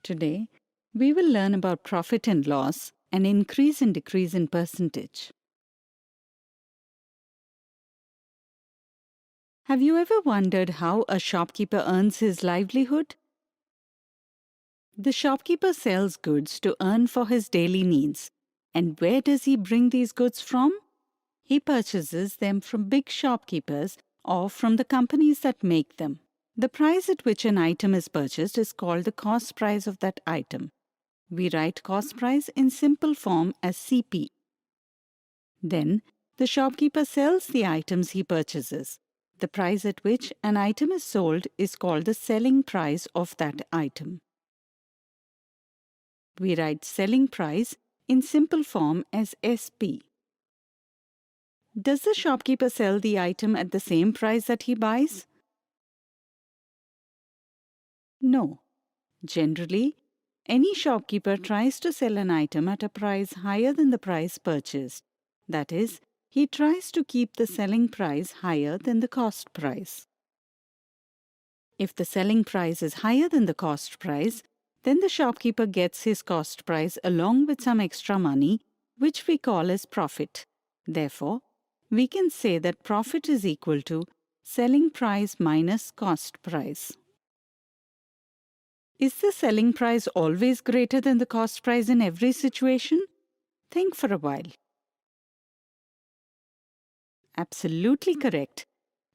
Today, we will learn about profit and loss and increase and decrease in percentage. Have you ever wondered how a shopkeeper earns his livelihood? The shopkeeper sells goods to earn for his daily needs. And where does he bring these goods from? He purchases them from big shopkeepers or from the companies that make them. The price at which an item is purchased is called the cost price of that item. We write cost price in simple form as CP. Then, the shopkeeper sells the items he purchases. The price at which an item is sold is called the selling price of that item. We write selling price in simple form as SP. Does the shopkeeper sell the item at the same price that he buys? No. Generally, any shopkeeper tries to sell an item at a price higher than the price purchased. That is, he tries to keep the selling price higher than the cost price. If the selling price is higher than the cost price, then the shopkeeper gets his cost price along with some extra money, which we call as profit. Therefore, we can say that profit is equal to selling price minus cost price. Is the selling price always greater than the cost price in every situation? Think for a while. Absolutely correct.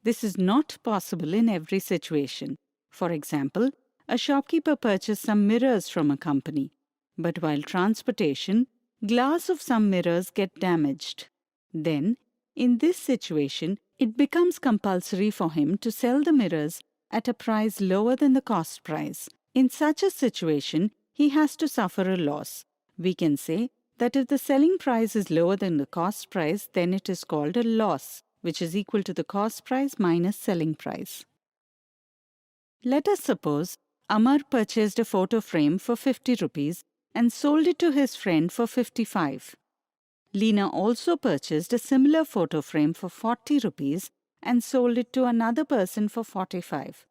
This is not possible in every situation. For example, a shopkeeper purchased some mirrors from a company, but while transportation, glass of some mirrors get damaged. Then, in this situation, it becomes compulsory for him to sell the mirrors at a price lower than the cost price. In such a situation, he has to suffer a loss. We can say that if the selling price is lower than the cost price, then it is called a loss, which is equal to the cost price minus selling price. Let us suppose Amar purchased a photo frame for 50 rupees and sold it to his friend for 55. Leena also purchased a similar photo frame for 40 rupees and sold it to another person for 45.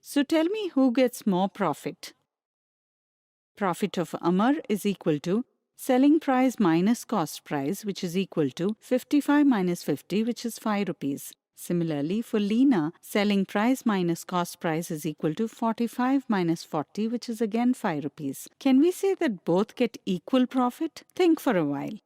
So tell me who gets more profit. Profit of Amar is equal to selling price minus cost price, which is equal to 55 minus 50, which is 5 rupees. Similarly, for Leena, selling price minus cost price is equal to 45 minus 40, which is again 5 rupees. Can we say that both get equal profit? Think for a while.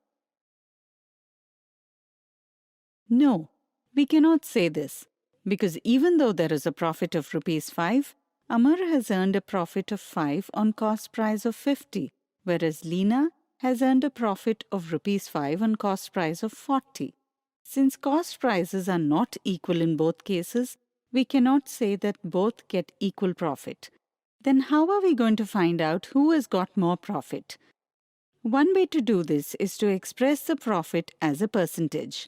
No, we cannot say this, because even though there is a profit of rupees 5, Amar has earned a profit of 5 on cost price of 50, whereas Leena has earned a profit of rupees 5 on cost price of 40. Since cost prices are not equal in both cases, we cannot say that both get equal profit. Then how are we going to find out who has got more profit? One way to do this is to express the profit as a percentage.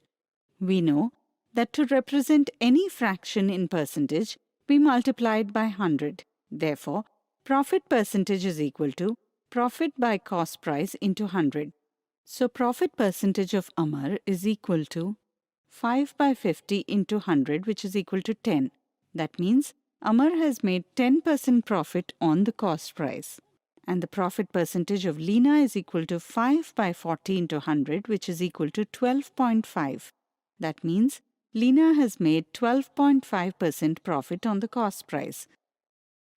We know that to represent any fraction in percentage, we multiply it by 100. Therefore, profit percentage is equal to profit by cost price into 100. So profit percentage of Amar is equal to 5 by 50 into 100, which is equal to 10. That means Amar has made 10% profit on the cost price. And the profit percentage of Leena is equal to 5 by 40 into 100, which is equal to 12.5. That means Leena has made 12.5% profit on the cost price.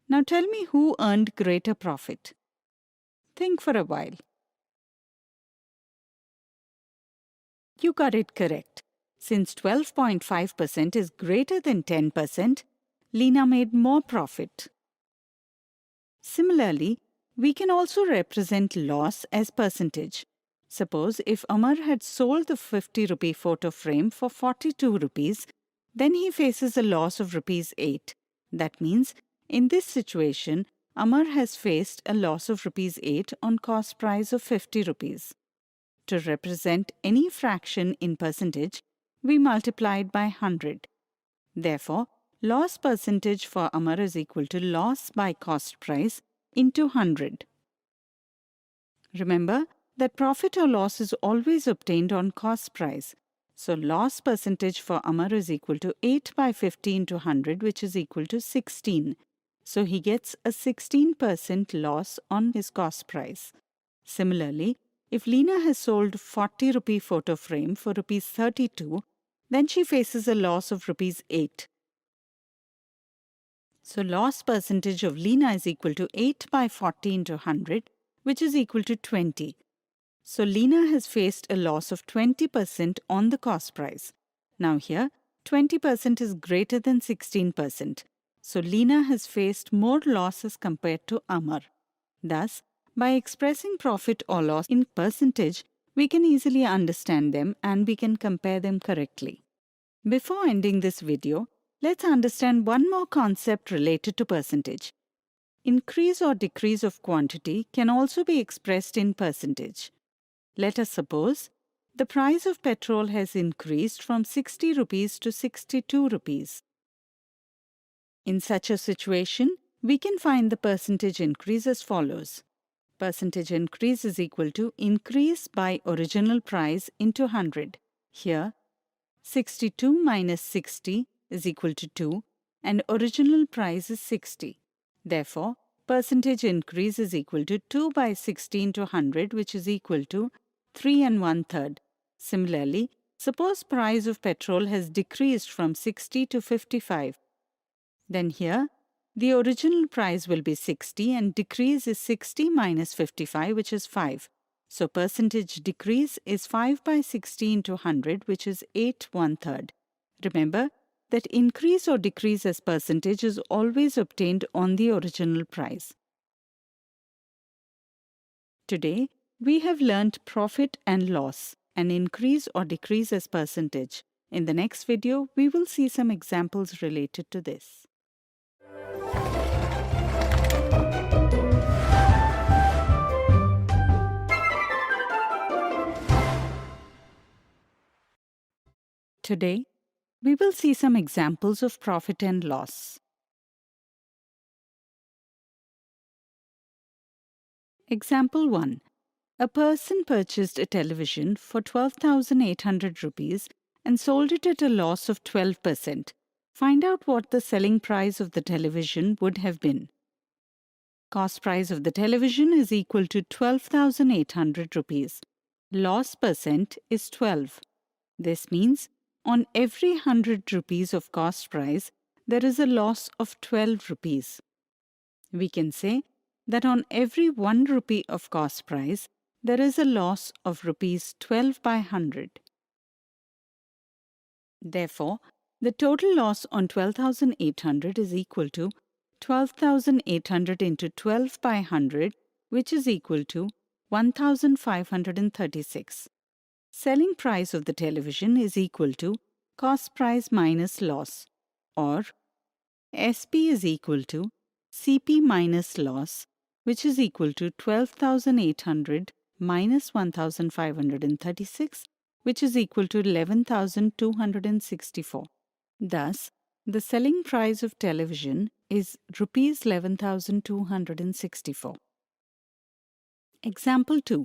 Now tell me who earned greater profit. Think for a while. You got it correct. Since 12.5% is greater than 10%, Leena made more profit. Similarly, we can also represent loss as percentage. Suppose if Amar had sold the 50 rupee photo frame for 42 rupees, then he faces a loss of rupees 8. That means, in this situation, Amar has faced a loss of rupees 8 on cost price of 50 rupees. To represent any fraction in percentage, we multiply it by 100. Therefore, loss percentage for Amar is equal to loss by cost price into 100. Remember that profit or loss is always obtained on cost price. So loss percentage for Amar is equal to 8 by 50 into 100, which is equal to 16. So he gets a 16% loss on his cost price. Similarly, if Lena has sold 40 rupee photo frame for rupees 32, then she faces a loss of rupees 8. So loss percentage of Lena is equal to 8 by 40 into 100, which is equal to 20. So Lena has faced a loss of 20% on the cost price. Now here, 20% is greater than 16%. So Lena has faced more losses compared to Amar. Thus, by expressing profit or loss in percentage, we can easily understand them and we can compare them correctly. Before ending this video, let's understand one more concept related to percentage. Increase or decrease of quantity can also be expressed in percentage. Let us suppose the price of petrol has increased from 60 rupees to 62 rupees. In such a situation, we can find the percentage increase as follows. Percentage increase is equal to increase by original price into 100. Here, 62 minus 60 is equal to 2 and original price is 60. Therefore, percentage increase is equal to 2 by 60 into 100, which is equal to 3 and 1/3. Similarly, suppose price of petrol has decreased from 60 to 55. Then here, the original price will be 60 and decrease is 60 minus 55, which is 5. So percentage decrease is 5 by 60 into 100, which is 8 1/3. Remember that increase or decrease as percentage is always obtained on the original price. Today, we have learnt profit and loss, and increase or decrease as percentage. In the next video, we will see some examples related to this. Today, we will see some examples of profit and loss. Example 1. A person purchased a television for 12,800 rupees and sold it at a loss of 12%. Find out what the selling price of the television would have been. Cost price of the television is equal to 12,800 rupees. Loss percent is 12. This means on every 100 rupees of cost price, there is a loss of 12 rupees. We can say that on every 1 rupee of cost price, there is a loss of rupees 12 by 100. Therefore, the total loss on 12,800 is equal to 12,800 into 12 by 100, which is equal to 1,536. Selling price of the television is equal to cost price minus loss, or SP is equal to CP minus loss, which is equal to 12,800 minus 1,536, which is equal to 11,264. Thus, the selling price of television is rupees 11,264. Example 2.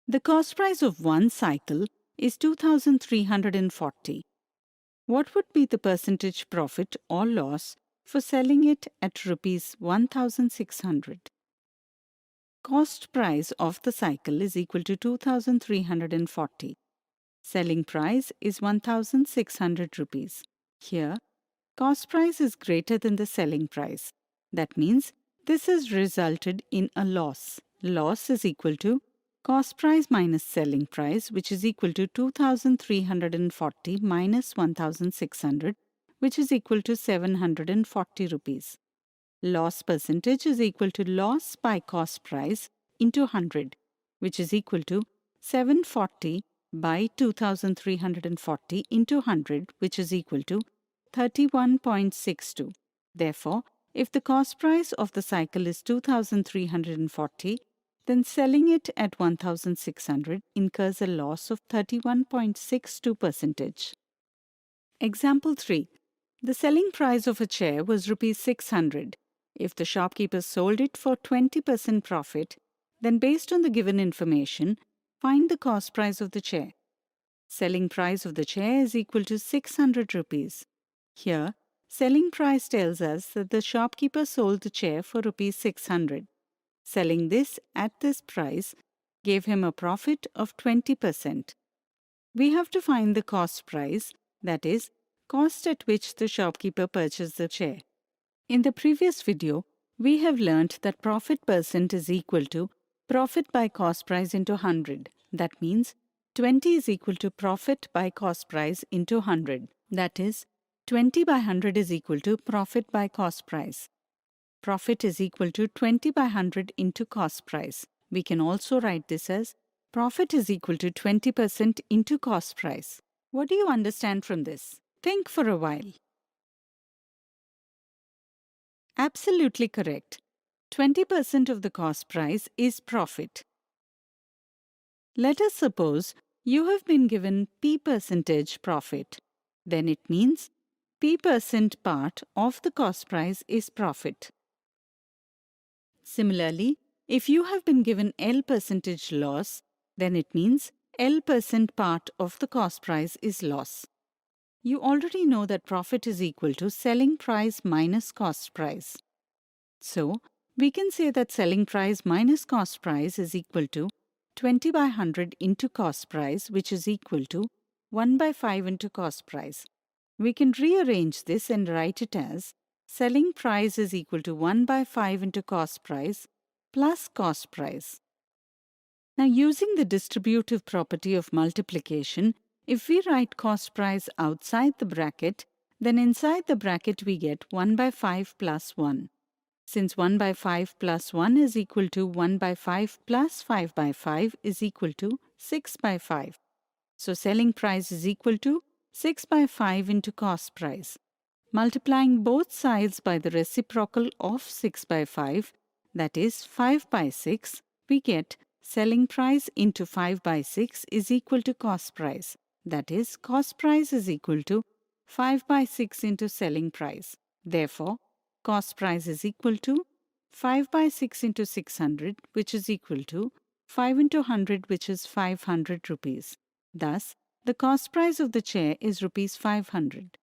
The cost price of one cycle is 2,340. What would be the percentage profit or loss for selling it at rupees 1,600? Cost price of the cycle is equal to 2,340. Selling price is 1,600 rupees. Here, cost price is greater than the selling price. That means this has resulted in a loss. Loss is equal to cost price minus selling price, which is equal to 2,340 minus 1,600, which is equal to 740 rupees. Loss percentage is equal to loss by cost price into 100, which is equal to 740 by 2,340 into 100, which is equal to 31.62. Therefore, if the cost price of the cycle is 2,340, then selling it at 1,600 incurs a loss of 31.62%. Example 3. The selling price of a chair was rupees 600. If the shopkeeper sold it for 20% profit, then based on the given information, find the cost price of the chair. Selling price of the chair is equal to 600 rupees. Here, Selling price tells us that the shopkeeper sold the chair for rupees 600. Selling this at this price gave him a profit of 20%. We have to find the cost price, that is, cost at which the shopkeeper purchased the chair. In the previous video, we have learnt that profit percent is equal to profit by cost price into 100. That means 20 is equal to profit by cost price into 100. That is, 20 by 100 is equal to profit by cost price. Profit is equal to 20 by 100 into cost price. We can also write this as profit is equal to 20% into cost price. What do you understand from this? Think for a while. Absolutely correct. 20% of the cost price is profit. Let us suppose you have been given P percentage profit. Then it means P% part of the cost price is profit. Similarly, if you have been given L percentage loss, then it means L% part of the cost price is loss. You already know that profit is equal to selling price minus cost price. So, we can say that selling price minus cost price is equal to 20 by 100 into cost price, which is equal to 1 by 5 into cost price. We can rearrange this and write it as selling price is equal to 1 by 5 into cost price plus cost price. Now, using the distributive property of multiplication, if we write cost price outside the bracket, then inside the bracket we get 1 by 5 plus 1. Since 1 by 5 plus 1 is equal to 1 by 5 plus 5 by 5 is equal to 6 by 5. So selling price is equal to 6 by 5 into cost price. Multiplying both sides by the reciprocal of 6 by 5, that is 5 by 6, we get selling price into 5 by 6 is equal to cost price. That is, cost price is equal to 5 by 6 into selling price. Therefore, cost price is equal to 5 by 6 into 600, which is equal to 5 into 100, which is 500 rupees. Thus, the cost price of the chair is rupees 500.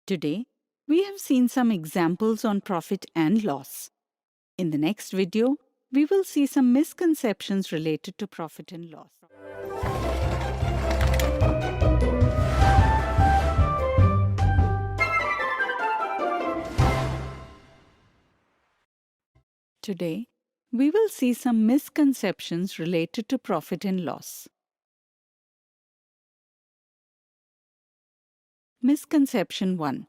Today, we have seen some examples on profit and loss. In the next video, we will see some misconceptions related to profit and loss. Today, we will see some misconceptions related to profit and loss. Misconception 1.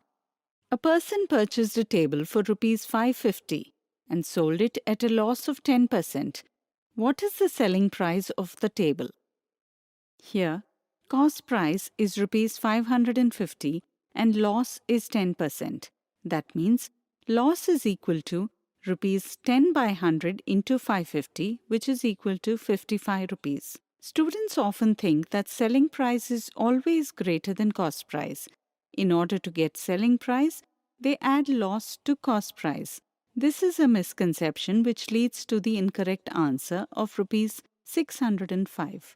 A person purchased a table for rupees 550 and sold it at a loss of 10%. What is the selling price of the table? Here, cost price is rupees 550 and loss is 10%. That means loss is equal to rupees 10 by 100 into 550, which is equal to 55 rupees. Students often think that selling price is always greater than cost price. In order to get selling price, they add loss to cost price. This is a misconception which leads to the incorrect answer of rupees 605.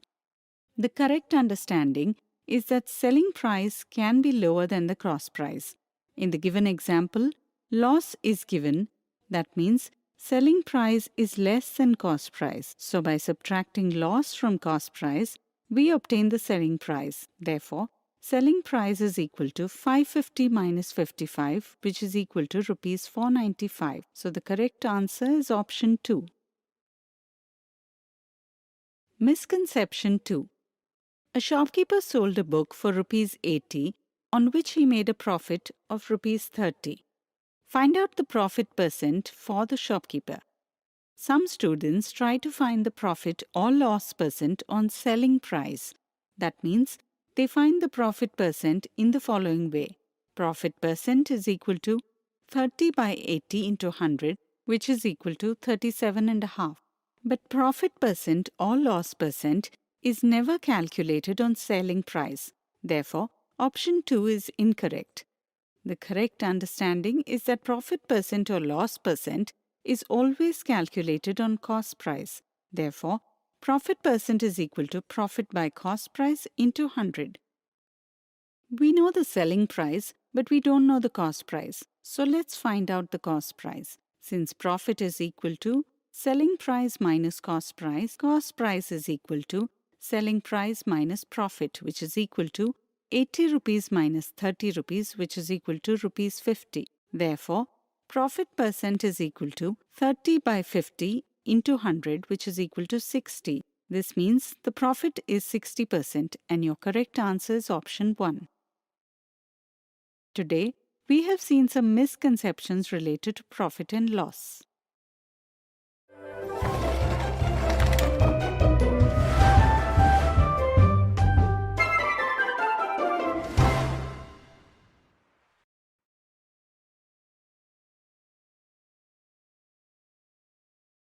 The correct understanding is that selling price can be lower than the cost price. In the given example, loss is given. That means selling price is less than cost price. So by subtracting loss from cost price, we obtain the selling price. Therefore, selling price is equal to 550 minus 55, which is equal to rupees 495. So the correct answer is option 2. Misconception 2. A shopkeeper sold a book for rupees 80 on which he made a profit of rupees 30. Find out the profit percent for the shopkeeper. Some students try to find the profit or loss percent on selling price. That means they find the profit percent in the following way. Profit percent is equal to 30 by 80 into 100, which is equal to 37.5. But profit percent or loss percent is never calculated on selling price. Therefore, option 2 is incorrect. The correct understanding is that profit percent or loss percent is always calculated on cost price. Therefore, profit percent is equal to profit by cost price into 100. We know the selling price but we don't know the cost price. So let's find out the cost price. Since profit is equal to selling price minus cost price is equal to selling price minus profit, which is equal to 80 rupees minus 30 rupees, which is equal to rupees 50. Therefore, profit percent is equal to 30 by 50 into 100, which is equal to 60. This means the profit is 60%, and your correct answer is option 1. Today, we have seen some misconceptions related to profit and loss.